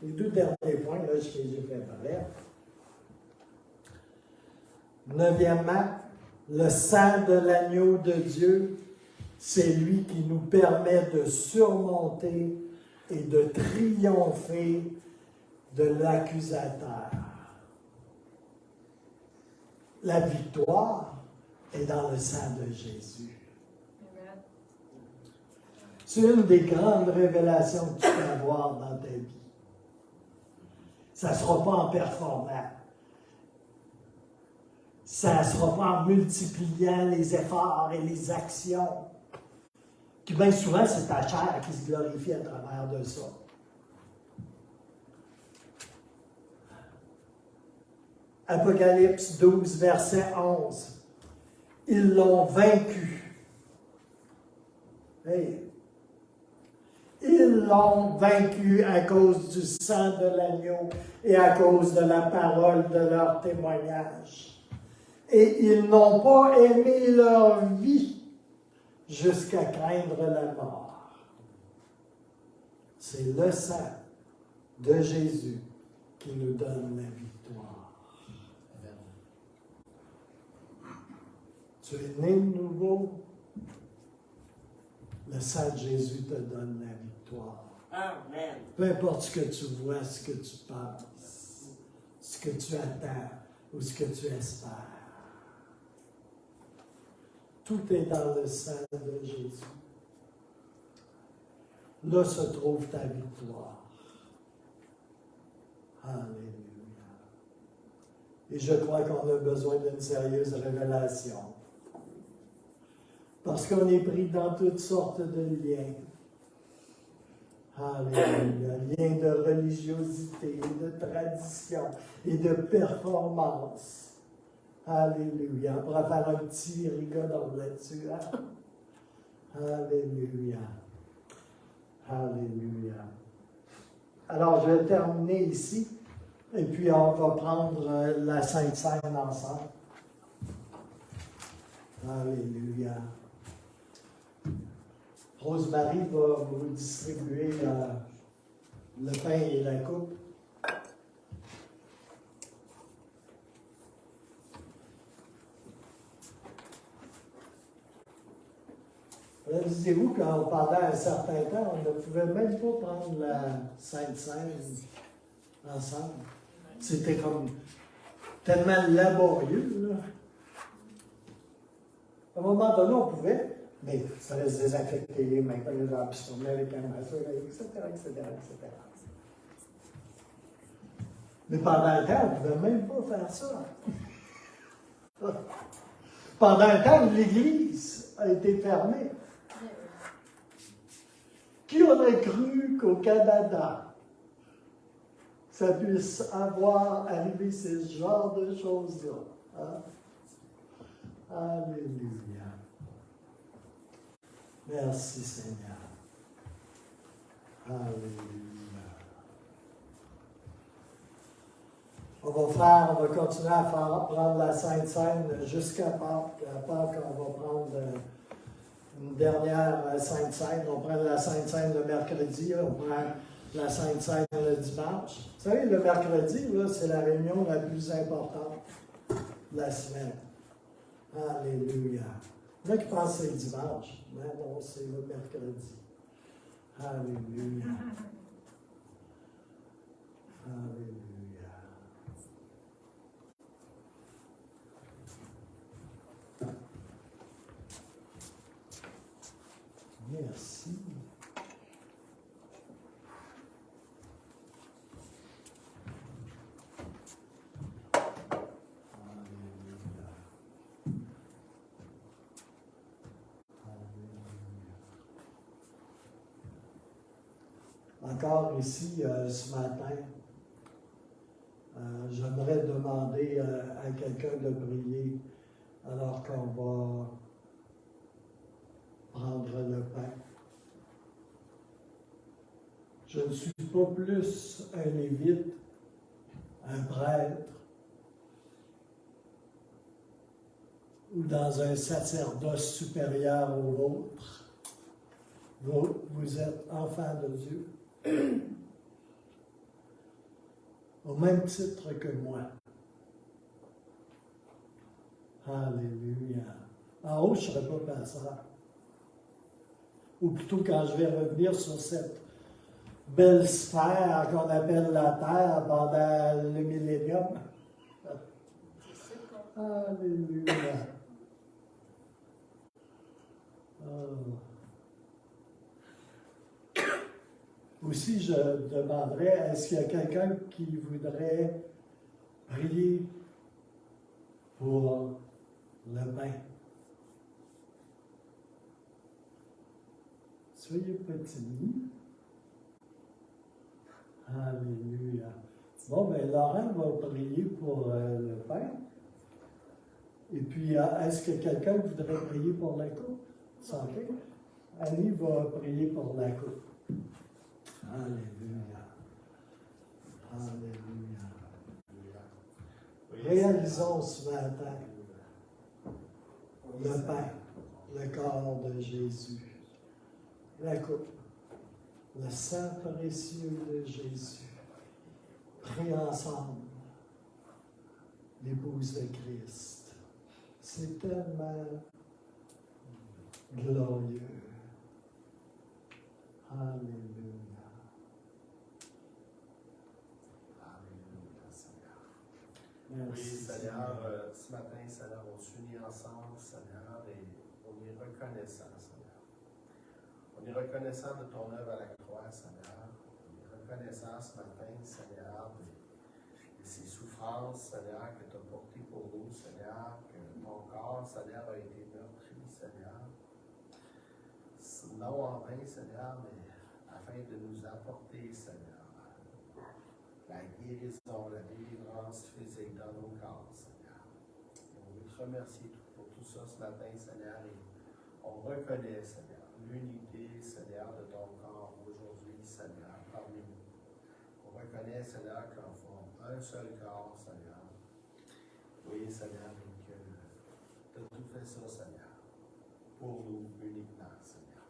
Les deux derniers points, là, que j'ai préparés. Neuvièmement, le sang de l'agneau de Dieu, c'est lui qui nous permet de surmonter et de triompher de l'accusateur. La victoire est dans le sang de Jésus. C'est une des grandes révélations que tu peux avoir dans ta vie. Ça ne sera pas en performant. Ça ne sera pas en multipliant les efforts et les actions. Puis bien souvent, c'est ta chair qui se glorifie à travers de ça. Apocalypse 12, verset 11. Ils l'ont vaincu. Hey. Ils l'ont vaincu à cause du sang de l'agneau et à cause de la parole de leur témoignage. Et ils n'ont pas aimé leur vie jusqu'à craindre la mort. C'est le sang de Jésus qui nous donne la victoire. Tu es né de nouveau. Le sang de Jésus te donne la victoire. Amen. Peu importe ce que tu vois, ce que tu penses, ce que tu attends ou ce que tu espères. Tout est dans le sang de Jésus. Là se trouve ta victoire. Alléluia. Et je crois qu'on a besoin d'une sérieuse révélation. Parce qu'on est pris dans toutes sortes de liens. Alléluia. Liens de religiosité, de tradition et de performance. Alléluia. On pourra faire un petit rigodon là-dessus. Hein? Alléluia. Alléluia. Alors, je vais terminer ici. Et puis, on va prendre la Sainte Seine ensemble. Alléluia. Rosemary va vous distribuer le pain et la coupe. Disiez-vous que pendant un certain temps, on ne pouvait même pas prendre la Sainte Seine ensemble. C'était comme tellement laborieux, là. À un moment donné, on pouvait, mais il fallait se désinfecter les mains, par exemple, puis se tourner avec un masseau, etc., etc., etc. Mais pendant un temps, on ne pouvait même pas faire ça. Pendant un temps, l'Église a été fermée. Qui aurait cru qu'au Canada, ça puisse arriver ce genre de choses-là? Hein? Alléluia. Merci Seigneur. Alléluia. On va continuer à prendre la Sainte Seine jusqu'à Pâques. À Pâques, on va prendre une dernière Sainte Seine. On prend la Sainte Seine le mercredi, on prend la Sainte Seine le dimanche. Vous savez, le mercredi, là, c'est la réunion la plus importante de la semaine. Alléluia. Il y en a qui pensent que c'est le dimanche. Mais non, c'est le mercredi. Alléluia. Alléluia. Merci. Encore ici, ce matin, j'aimerais demander à quelqu'un de prier alors qu'on va prendre le pain. Je ne suis pas plus un lévite, un prêtre, ou dans un sacerdoce supérieur au vôtre. Vous êtes enfants de Dieu. Au même titre que moi. Alléluia. En haut, je ne serai pas pasteur. Ou plutôt quand je vais revenir sur cette belle sphère qu'on appelle la Terre pendant le millénium. Alléluia. Oh. Aussi, je demanderais, est-ce qu'il y a quelqu'un qui voudrait prier pour le pain? Soyez pas timide. Alléluia. Bon, ben Laurent va prier pour le pain. Et puis, est-ce que quelqu'un voudrait prier pour la coupe? Santé. Annie va prier pour la coupe. Alléluia. Alléluia. Réalisons ce matin le pain, le corps de Jésus, la coupe, le sang précieux de Jésus, pris ensemble, l'épouse de Christ. C'est tellement glorieux. Alléluia. Oui, Seigneur, ce matin, Seigneur, on s'unit ensemble, Seigneur, et on est reconnaissant, Seigneur. On est reconnaissant de ton œuvre à la croix, Seigneur. On est reconnaissant ce matin, Seigneur, de ces souffrances, Seigneur, que tu as portées pour nous, Seigneur, que ton corps, Seigneur, a été meurtri, Seigneur. Non en vain, Seigneur, mais afin de nous apporter, Seigneur, la guérison, la délivrance physique dans nos corps, Seigneur. Et on veut te remercier pour tout ça ce matin, Seigneur, et on reconnaît, Seigneur, l'unité, Seigneur, de ton corps aujourd'hui, Seigneur, parmi nous. On reconnaît, Seigneur, qu'on forme un seul corps, Seigneur. Oui, Seigneur, et que tu as tout fait ça, Seigneur, pour nous uniquement, Seigneur.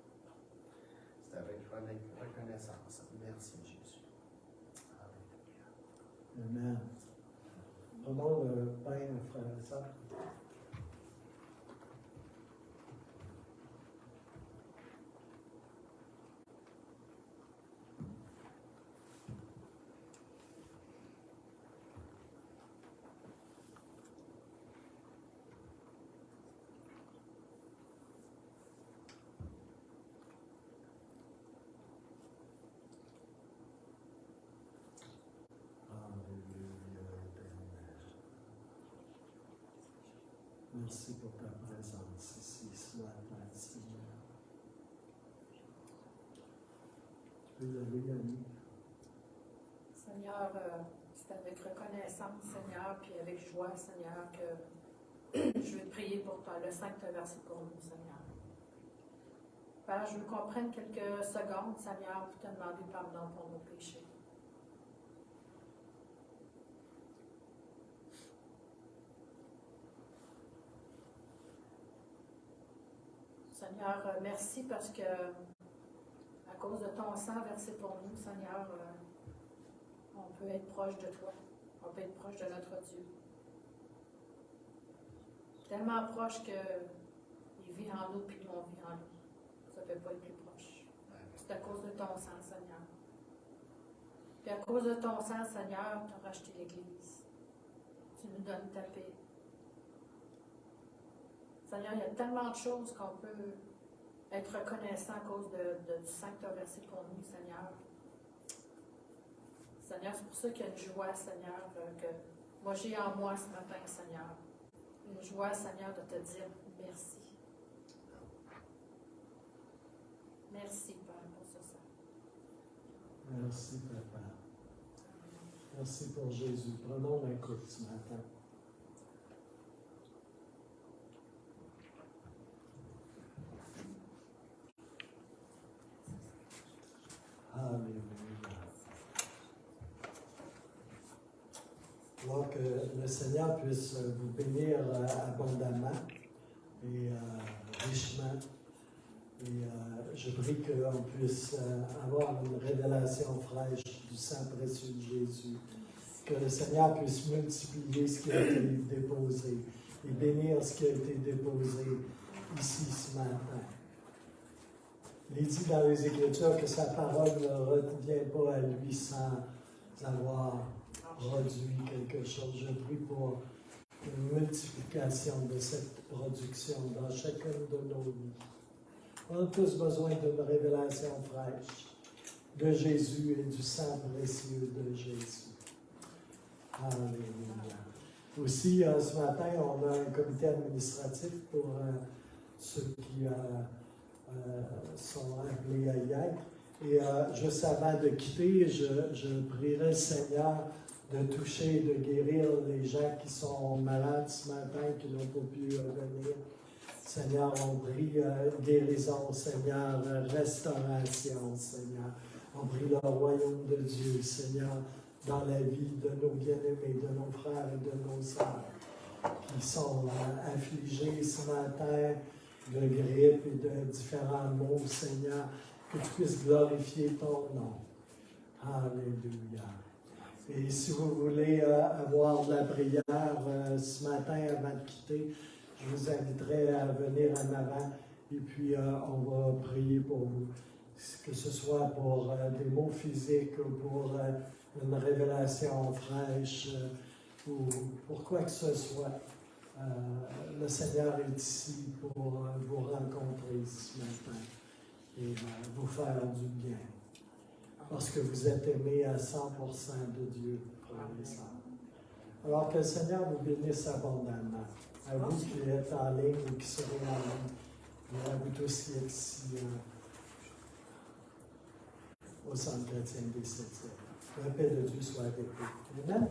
C'est avec reconnaissance. Merci, Jésus. Amen. Prenons le pain, frère et sœur. Merci pour ta présence ici ce matin, Seigneur. peux lever, Annie. Seigneur, c'est avec reconnaissance, Seigneur, puis avec joie, Seigneur, que je veux te prier pour toi, le sang que tu as versé pour nous, Seigneur. Père, je veux qu'on prenne quelques secondes, Seigneur, pour te demander pardon pour nos péchés. Seigneur, merci parce que, à cause de ton sang versé pour nous, Seigneur, on peut être proche de toi. On peut être proche de notre Dieu. Tellement proche qu'il vit en nous, puis nous, on vit en lui. Ça ne peut pas être plus proche. C'est à cause de ton sang, Seigneur. Puis à cause de ton sang, Seigneur, tu as racheté l'Église. Tu nous donnes ta paix. Seigneur, il y a tellement de choses qu'on peut être reconnaissant à cause du sang que tu as versé pour nous, Seigneur. Seigneur, c'est pour ça qu'il y a une joie, Seigneur, que moi j'ai en moi ce matin, Seigneur. Une joie, Seigneur, de te dire merci. Merci, Père, pour ce sang. Merci, Papa. Merci pour Jésus. Prenons un coup ce matin. Alléluia. Alors que le Seigneur puisse vous bénir abondamment et richement. Et je prie qu'on puisse avoir une révélation fraîche du sang précieux de Jésus. Que le Seigneur puisse multiplier ce qui a été déposé et bénir ce qui a été déposé ici ce matin. Il est dit dans les Écritures que sa parole ne revient pas à lui sans avoir produit quelque chose. Je prie pour une multiplication de cette production dans chacune de nos vies. On a tous besoin d'une révélation fraîche de Jésus et du sang précieux de Jésus. Alléluia. Aussi, ce matin, on a un comité administratif pour ceux qui sont appelés à y être. Et juste avant de quitter, je prierai le Seigneur de toucher et de guérir les gens qui sont malades ce matin, qui n'ont pas pu venir. Seigneur, on prie guérison, Seigneur, restauration, Seigneur. On prie le royaume de Dieu, Seigneur, dans la vie de nos bien-aimés, de nos frères et de nos sœurs qui sont affligés ce matin de grippe et de différents maux, Seigneur, que tu puisses glorifier ton nom. Alléluia. Et si vous voulez avoir de la prière ce matin avant de quitter, je vous inviterai à venir en avant et puis on va prier pour vous. Que ce soit pour des maux physiques ou pour une révélation fraîche ou pour quoi que ce soit. Le Seigneur est ici pour vous rencontrer ce matin et vous faire du bien. Parce que vous êtes aimés à 100% de Dieu, frères et sœurs. Alors que le Seigneur vous bénisse abondamment. À vous qui êtes en ligne ou qui serez en ligne, et à vous tous qui êtes ici au Centre chrétien des Septièmes. La paix de Dieu soit avec vous. Amen.